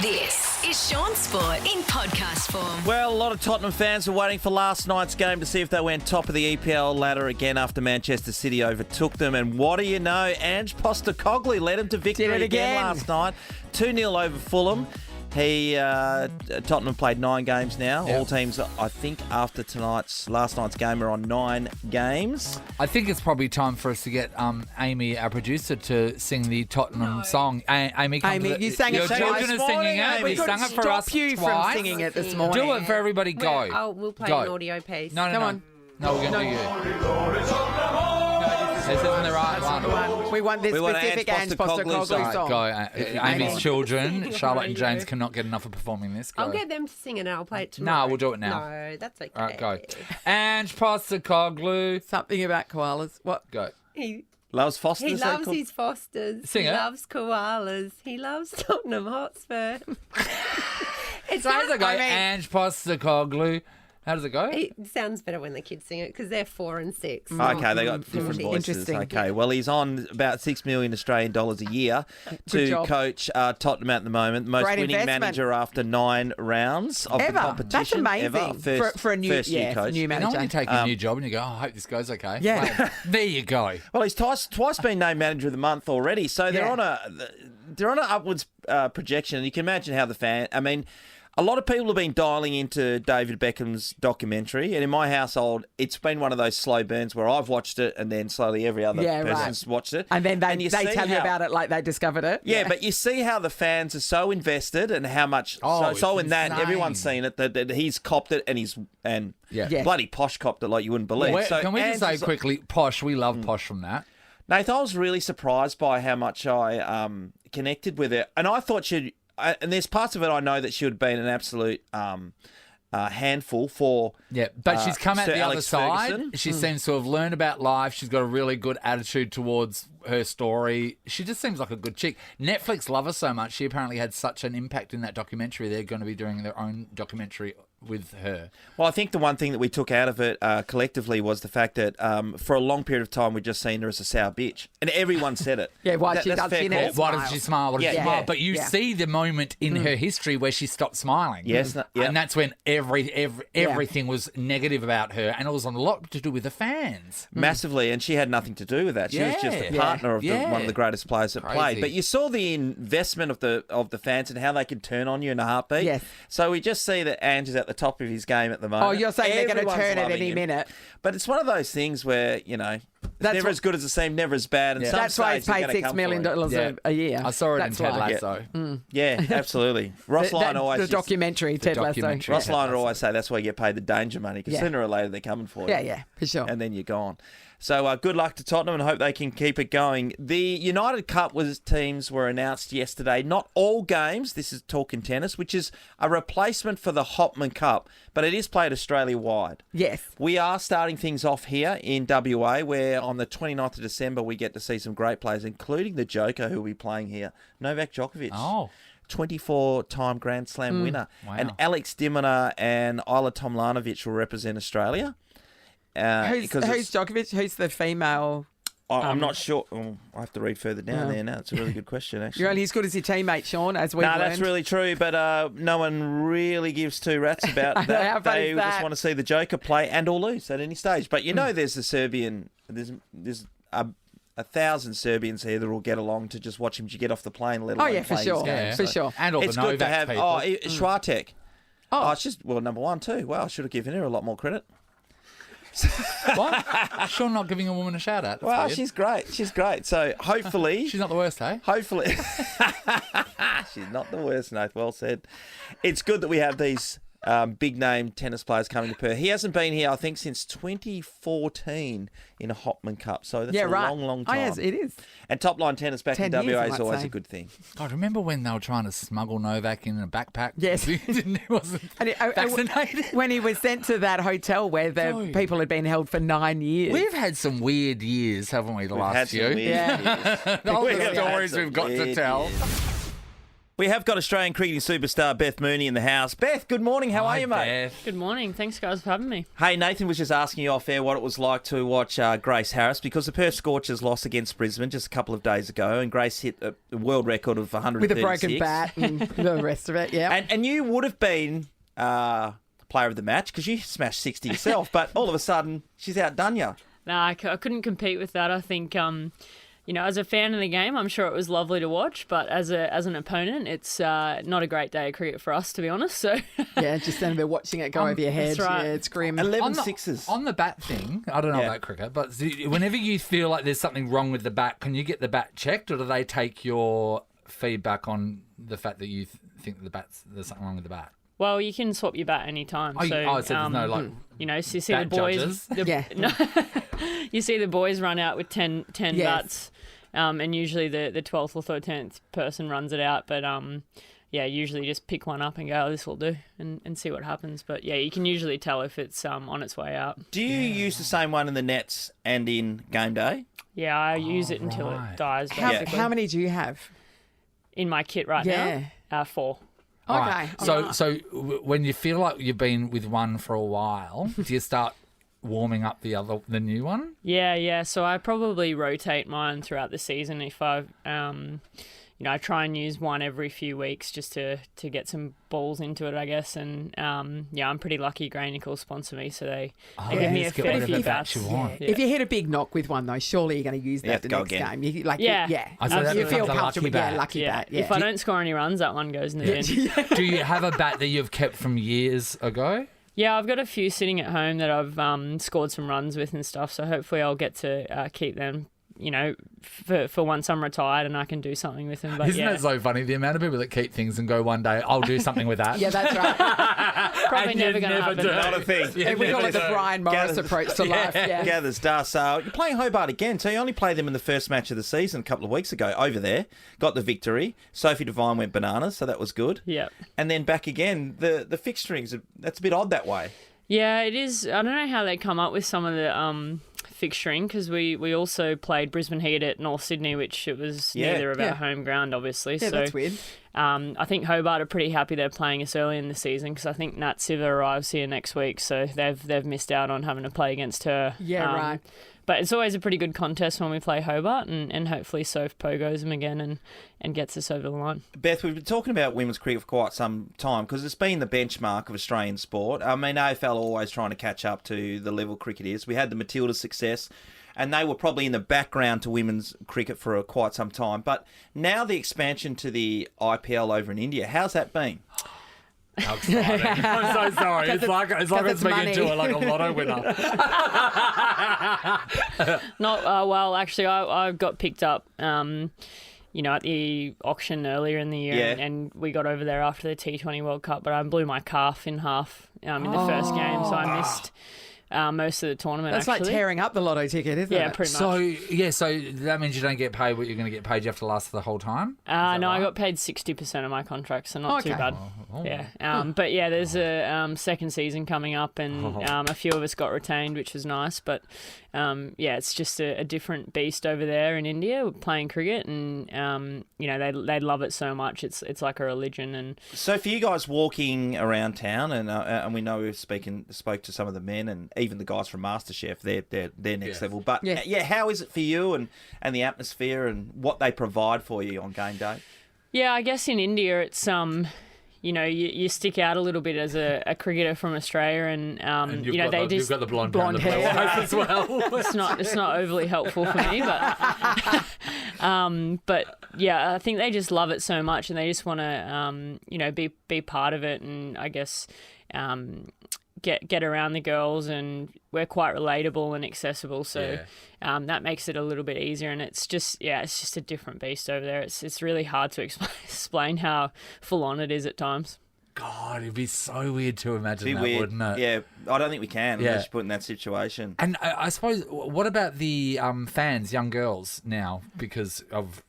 This is Shaun Sport in podcast form. Well, a lot of Tottenham fans were waiting for last night's game to see if they went top of the EPL ladder again after Manchester City overtook them. And what do you know? Ange Postecoglou led them to victory again last night. 2-0 over Fulham. Tottenham played 9 games now. Yep. All teams, I think, after last night's game are on 9 games. I think it's probably time for us to get Amy, our producer, to sing the Tottenham song. Amy, you sang it. Your children are singing it. We You sang it for us stop you twice. from singing it this morning. Do it for everybody. Go. We'll play Go. an audio piece. No. Come on. No, we're going to do you. This isn't the right one. We want this specific Ange Postecoglou song. Go. Amy's children, Charlotte and James, cannot get enough of performing this. Go. I'll get them to sing it and I'll play it tomorrow. No, we'll do it now. No, that's okay. All right, go. Ange Postecoglou. Something about koalas. What? Go. He Loves Fosters. He loves his Fosters. Sing he it. loves koalas. He loves Tottenham Hotspur. It So how does it go? I mean, Ange Postecoglou. How does it go? it sounds better when the kids sing it because they're 4 and 6. Okay, they got different voices. Interesting. Okay, well, he's on about $6 million Australian dollars a year to coach Tottenham at the moment. Most Great winning investment. manager after 9 rounds of the competition. That's amazing Ever. for a new year coach. new You know manager. when you take a new job and you go, I hope this goes okay. Yeah. Well, there you go. Well, he's twice been named manager of the month already, so they're Yeah. on an upwards projection. And you can imagine how a lot of people have been dialing into David Beckham's documentary, and in my household, it's been one of those slow burns where I've watched it and then slowly every other person's watched it. And then they you tell see you about it like they discovered it. Yeah, but you see how the fans are so invested and how much so in that insane. everyone's seen it that he's copped it and Yeah. bloody Posh copped it like you wouldn't believe. Wait, So can we just say Ange's- quickly, Posh, we love Posh from that. Nathan, I was really surprised by how much I connected with it, and I thought and there's parts of it I know that she would have been an absolute handful for. Yeah, but she's come out Sir the Alex other side. Ferguson. She seems to have learned about life. She's got a really good attitude towards her story. She just seems like a good chick. Netflix love her so much. She apparently had such an impact in that documentary. They're going to be doing their own documentary with her. Well, I think the one thing that we took out of it collectively was the fact that for a long period of time we'd just seen her as a sour bitch, and everyone said it. Yeah, why she that's does fair she call. never Why does she smile? Why does she Yeah. smile? Yeah. But you see the moment in her history where she stopped smiling. Yes, yeah. And that's when everything was negative about her, and it was a lot to do with the fans. Massively, and she had nothing to do with that. She was just a Yeah. partner of Yeah. one of the greatest players that Crazy. played. But you saw the investment of the fans and how they could turn on you in a heartbeat. Yes. So we just see that Ange is at the top of his game at the moment. Oh, you're saying they're going to Everyone's turn at loving any him. minute. But it's one of those things where, it's That's never what- as good as it seemed, never as bad. And some That's why he's stage they're paid gonna $6 come million for him. a year. I saw it That's in Ted why. Lasso. Yeah, absolutely. Ross Lyon always the documentary, Ted Lasso. documentary. Ross Lyon always say that's why you get paid the danger money, because Yeah. sooner or later they're coming for you. Yeah, for sure. And then you're gone. So good luck to Tottenham and hope they can keep it going. The United Cup teams were announced yesterday. Not all games. This is talking tennis, which is a replacement for the Hopman Cup, but it is played Australia-wide. Yes. We are starting things off here in WA, where on the 29th of December we get to see some great players, including the Joker who will be playing here, Novak Djokovic. Oh. 24-time Grand Slam winner. Wow. And Alex Dimona and Isla Tomljanovic will represent Australia. Who's Djokovic? Who's the female? I'm not sure. Oh, I have to read further down there now. It's a really good question, actually. You're only as good as your teammate, Shaun, as we've No, learned. that's really true, but no one really gives two rats about I know, how that. funny They is just that? want to see the Joker play and or lose at any stage. But there's the Serbian, there's 1,000 Serbians here that will get along to just watch him get off the plane, let alone for play sure. his game. Yeah. For sure. And all It's the good to Novak have. people. Swiatek. Oh. It's just, number one too. Wow, I should have given her a lot more credit. What? Sure, not giving a woman a shout out. That's Well, weird. she's great. She's great. So hopefully... She's not the worst, eh? Hopefully. She's not the worst, Nath. Well said. It's good that we have these big-name tennis players coming to Perth. He hasn't been here, I think, since 2014 in a Hopman Cup. So that's a long, long time. Oh, yes, it is. And top-line tennis back in 10 years, WA I is might always say. a good thing. God, remember when they were trying to smuggle Novak in a backpack? Yes. He wasn't vaccinated. When he was sent to that hotel where the Dude. people had been held for 9 years. We've had some weird years, haven't we, the We've had last some few? weird years. All We've the had stories some we've got to weird tell. years. We have got Australian cricketing superstar Beth Mooney in the house. Beth, good morning. How are you, mate? Beth. Good morning. Thanks, guys, for having me. Hey, Nathan was just asking you off air what it was like to watch Grace Harris, because the Perth Scorchers lost against Brisbane just a couple of days ago, and Grace hit a world record of 136. With a broken bat and the rest of it, yeah. And you would have been player of the match because you smashed 60 yourself, but all of a sudden she's outdone you. No, I couldn't compete with that. I think, as a fan of the game, I'm sure it was lovely to watch, but as an opponent, it's not a great day of cricket for us, to be honest. So yeah, just standing there watching it go over your head. That's right. Yeah, it's grim. 11 sixes. On the bat thing, I don't know about cricket, but whenever you feel like there's something wrong with the bat, can you get the bat checked, or do they take your feedback on the fact that you think there's something wrong with the bat? Well, you can swap your bat any time. So there's no so you see bat the boys. You see the boys run out with 10 bats, and usually the 12th or 13th person runs it out. But usually just pick one up and go, this will do, and see what happens. But yeah, you can usually tell if it's on its way out. Do you use the same one in the nets and in game day? Yeah, I use it until it dies. Basically. How many do you have in my kit right now? 4. Okay. Right. So when you feel like you've been with one for a while, do you start warming up the new one? Yeah. So I probably rotate mine throughout the season. If I try and use one every few weeks just to get some balls into it, I guess. And I'm pretty lucky. Grey Nickel sponsor me, so they give me a fair few bats. If you hit a big knock with one, though, surely you're going to use that the next game. You feel comfortable. Lucky bat. Yeah. If I don't score any runs, that one goes in the bin. Do you have a bat that you've kept from years ago? Yeah, I've got a few sitting at home that I've scored some runs with and stuff. So hopefully I'll get to keep them. For once I'm retired and I can do something with them. But Isn't that so funny? The amount of people that keep things and go one day, I'll do something with that. Yeah, that's right. Probably never going to happen. Not a thing. Yeah, we call it the Brian Morris approach to life. Yeah. Gathers dust. You're playing Hobart again, so you only played them in the first match of the season a couple of weeks ago over there. Got the victory. Sophie Devine went bananas, so that was good. Yeah. And then back again, the fixturings, that's a bit odd that way. Yeah, it is. I don't know how they come up with some of the fixturing, because we also played Brisbane Heat at North Sydney, which it was neither of our home ground, obviously. Yeah, so that's weird. I think Hobart are pretty happy they're playing us early in the season, because I think Nat Siva arrives here next week, so they've missed out on having to play against her. Yeah, right. But it's always a pretty good contest when we play Hobart, and hopefully Soph pogos them again and gets us over the line. Beth, we've been talking about women's cricket for quite some time because it's been the benchmark of Australian sport. I mean, AFL are always trying to catch up to the level cricket is. We had the Matilda success, and they were probably in the background to women's cricket for quite some time. But now the expansion to the IPL over in India, how's that been? How exciting. I'm so sorry. It's like I'm speaking to a lotto winner. Well, actually, I got picked up, at the auction earlier in the year, and we got over there after the T20 World Cup, but I blew my calf in half in the first game, so I missed most of the tournament. That's like tearing up the lotto ticket, isn't it? Yeah, pretty much. So that means you don't get paid what you're going to get paid. You have to last the whole time? No, right? I got paid 60% of my contract, so not too bad. Yeah. But yeah, there's a second season coming up, and a few of us got retained, which was nice. But it's just a different beast over there in India playing cricket, and they love it so much. It's like a religion. And so for you guys walking around town, and we know we spoke to some of the men and even the guys from MasterChef, they're next level. But how is it for you and the atmosphere and what they provide for you on game day? Yeah, I guess in India it's you stick out a little bit as a cricketer from Australia, and you've got the blonde hair as well. It's not overly helpful for me, but I think they just love it so much, and they just want to be part of it, and I guess get around the girls, and we're quite relatable and accessible, so that makes it a little bit easier. And it's just a different beast over there. It's really hard to explain how full on it is at times. God, it'd be so weird to imagine that, wouldn't it? Yeah, I don't think we can unless you're put in that situation. And I suppose, what about the fans, young girls now, because of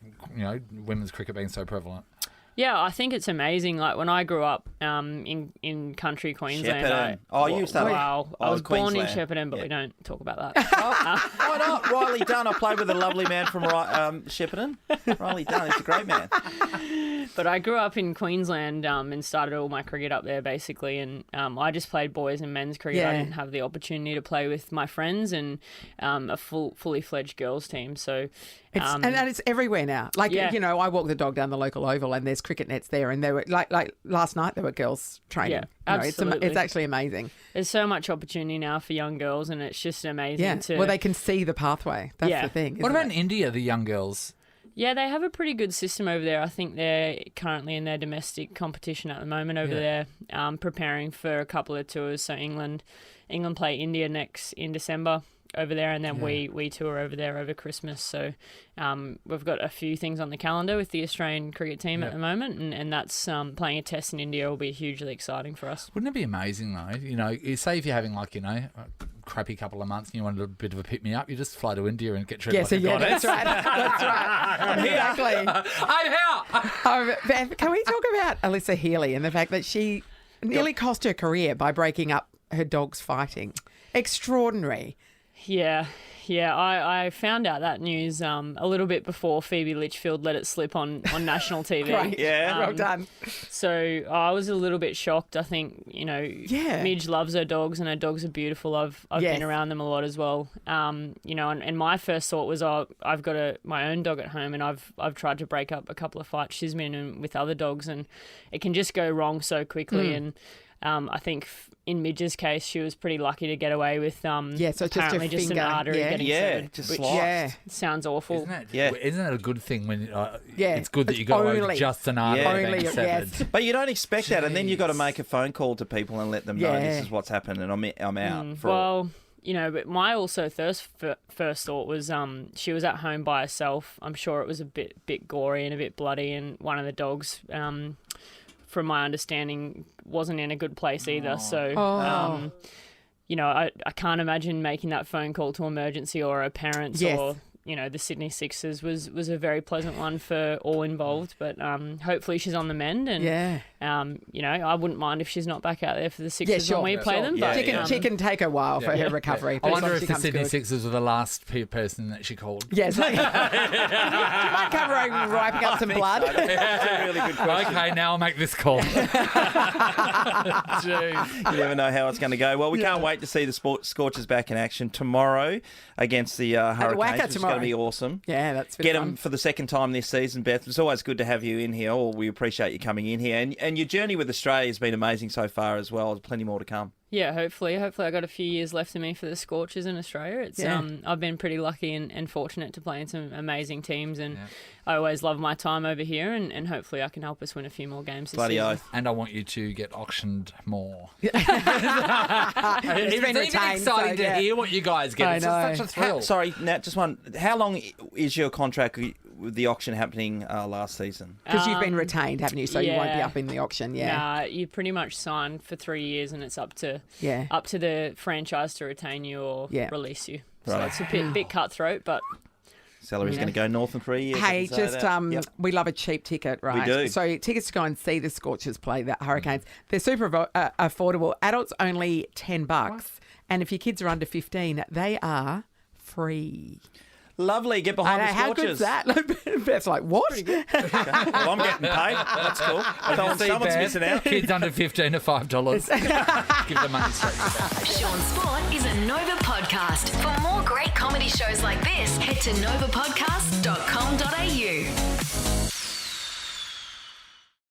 women's cricket being so prevalent? Yeah, I think it's amazing. Like when I grew up in country Queensland. Shepparton. You started. Wow. I was born in Queensland. Shepparton, but we don't talk about that. Why not? Riley Dunn. I played with a lovely man from Shepparton. Riley Dunn. He's a great man. But I grew up in Queensland and started all my cricket up there, basically. And I just played boys and men's cricket. I didn't have the opportunity to play with my friends and a fully fledged girls team. So. And it's everywhere now. Like, I walk the dog down the local oval and there's cricket nets there, and there were like last night there were girls training. Yeah, absolutely. It's actually amazing. There's so much opportunity now for young girls, and it's just amazing. Yeah, well, they can see the pathway. That's the thing. What about in India, the young girls? Yeah, they have a pretty good system over there. I think they're currently in their domestic competition at the moment over there, preparing for a couple of tours. So England play India next in December over there, and then we tour over there over Christmas. So we've got a few things on the calendar with the Australian cricket team at the moment, and that's playing a test in India will be hugely exciting for us. Wouldn't it be amazing though? Say if you're having a crappy couple of months and you wanted a bit of a pick me up, you just fly to India and get treated like a goddess. That's right. I'm here. Exactly. I'm here. Beth, can we talk about Alyssa Healy and the fact that she nearly cost her career by breaking up her dog's fighting? Extraordinary. Yeah, I found out that news a little bit before Phoebe Litchfield let it slip on national TV. Right, well done. So I was a little bit shocked. I think, Midge loves her dogs and her dogs are beautiful. I've been around them a lot as well. And my first thought was, I've got my own dog at home and I've tried to break up a couple of fights she's been in with other dogs, and it can just go wrong so quickly. And I think in Midge's case, she was pretty lucky to get away with so it's apparently just an artery getting severed. Just which sliced. Sounds awful. Isn't that a good thing when it's good that you got away with just an artery being severed? Yes. But you don't expect that, and then you've got to make a phone call to people and let them know this is what's happened and I'm out. But my also first thought was she was at home by herself. I'm sure it was a bit gory and a bit bloody, and one of the dogs, from my understanding, wasn't in a good place either. So, I can't imagine making that phone call to emergency or her parents or, the Sydney Sixers was a very pleasant one for all involved. But hopefully she's on the mend. And, I wouldn't mind if she's not back out there for the Sixers when we play them. But she can take a while for her recovery. I wonder if the Sydney Sixers were the last person that she called. Yes. Do you mind covering wiping up some blood? So. That's a really good question. Okay, now I'll make this call. Jeez. You never know how it's going to go. Well, we can't wait to see the Scorchers back in action tomorrow against the Hurricanes, which is going to be awesome. Yeah, that's Get them for the second time this season, Beth. It's always good to have you in here. We appreciate you coming in here. And your journey with Australia has been amazing so far as well. There's plenty more to come. Yeah, hopefully I got a few years left in me for the Scorchers in Australia. It's I've been pretty lucky and fortunate to play in some amazing teams, and I always love my time over here, and hopefully I can help us win a few more games this season. Oath. And I want you to get auctioned more. It's been exciting to hear what you guys get. It's just such a thrill. Sorry, Nat, just one. How long is your contract with the auction happening last season? Because you've been retained, haven't you? So you won't be up in the auction. Nah, you pretty much sign for 3 years, and it's up to the franchise to retain you or release you. So it's a bit cutthroat, but salary's going to go north in 3 years. Hey, we love a cheap ticket, right? We do. So tickets to go and see the Scorchers play the Hurricanes, they're super affordable. Adults only $10, and if your kids are under 15, they are free. Lovely. Get behind the Scorchers. How good's that? Beth's like, what? Okay. Well, I'm getting paid. That's cool. Someone's missing out. Kids under 15 are $5. Give them money straight. Shaun Sport is a Nova podcast. For more great comedy shows like this, head to novapodcast.com.au.